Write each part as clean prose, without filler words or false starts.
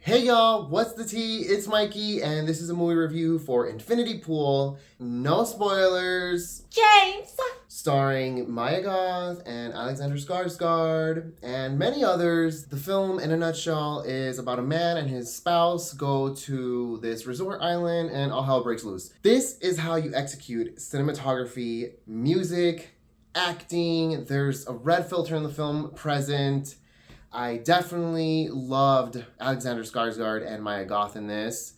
Hey y'all, what's the tea? It's Mikey, and this is a movie review for Infinity Pool. No spoilers. James! Starring Maya Goth and Alexander Skarsgård and many others. The film, in a nutshell, is about a man and his spouse go to this resort island and all hell breaks loose. This is how you execute cinematography, music, acting. There's a red filter in the film present. I definitely loved Alexander Skarsgård and Maya Goth in this.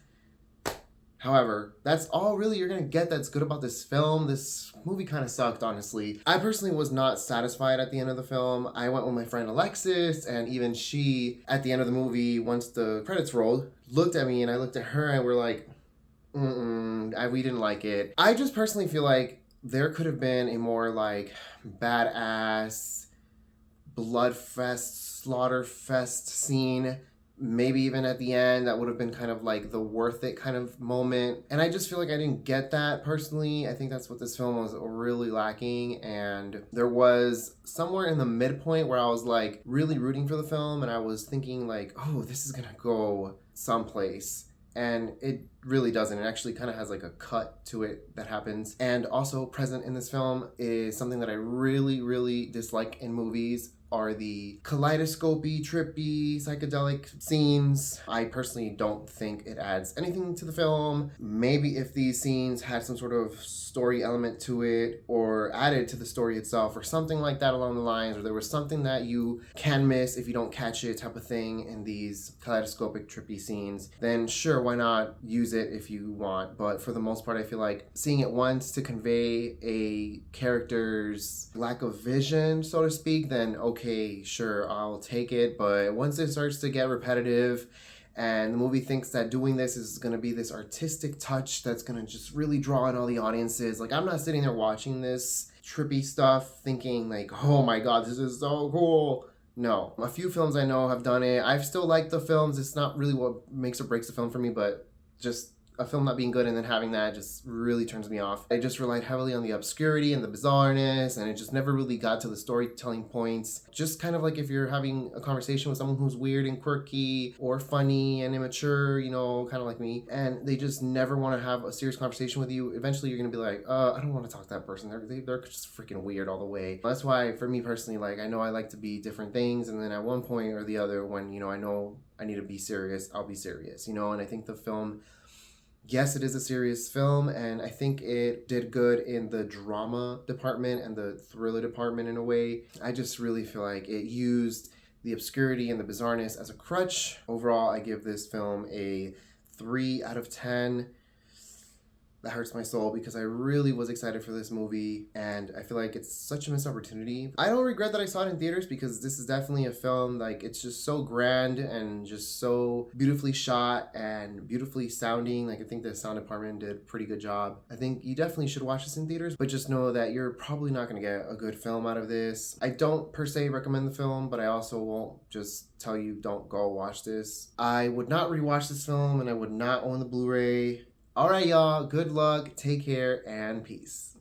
However, that's all really you're gonna get that's good about this film. This movie kind of sucked, honestly. I personally was not satisfied at the end of the film. I went with my friend Alexis, and even she, at the end of the movie, once the credits rolled, looked at me and I looked at her and we're like, we didn't like it. I just personally feel like there could have been a more like badass bloodfest, slaughterfest scene. Maybe even at the end, that would have been kind of like the worth it kind of moment. And I just feel like I didn't get that personally. I think that's what this film was really lacking. And there was somewhere in the midpoint where I was like really rooting for the film and I was thinking like, oh, this is gonna go someplace. And it really doesn't. It actually kind of has like a cut to it that happens. And also present in this film is something that I really, really dislike in movies are the kaleidoscopy, trippy, psychedelic scenes. I personally don't think it adds anything to the film. Maybe if these scenes had some sort of story element to it or added to the story itself or something like that along the lines, or there was something that you can miss if you don't catch it type of thing in these kaleidoscopic, trippy scenes, then sure, why not use it if you want. But for the most part, I feel like seeing it once to convey a character's lack of vision, so to speak, then okay, sure, I'll take it. But once it starts to get repetitive and the movie thinks that doing this is going to be this artistic touch that's going to just really draw in all the audiences, like I'm not sitting there watching this trippy stuff thinking like, oh my god, this is so cool. No, a few films I know have done it. I've still liked the films. It's not really what makes or breaks the film for me, but just a film not being good and then having that just really turns me off. I just relied heavily on the obscurity and the bizarreness, and it just never really got to the storytelling points. Just kind of like if you're having a conversation with someone who's weird and quirky or funny and immature, you know, kind of like me, and they just never want to have a serious conversation with you. Eventually you're going to be like, I don't want to talk to that person. They're just freaking weird all the way. That's why for me personally, like I know I like to be different things, and then at one point or the other when, you know, I know I need to be serious, I'll be serious, you know. And I think the film, yes, it is a serious film, and I think it did good in the drama department and the thriller department in a way. I just really feel like it used the obscurity and the bizarreness as a crutch. Overall, I give this film a 3 out of 10. That hurts my soul because I really was excited for this movie and I feel like it's such a missed opportunity. I don't regret that I saw it in theaters because this is definitely a film, like it's just so grand and just so beautifully shot and beautifully sounding. Like I think the sound department did a pretty good job. I think you definitely should watch this in theaters, but just know that you're probably not going to get a good film out of this. I don't per se recommend the film, but I also won't just tell you don't go watch this. I would not rewatch this film and I would not own the Blu-ray. All right, y'all. Good luck. Take care and peace.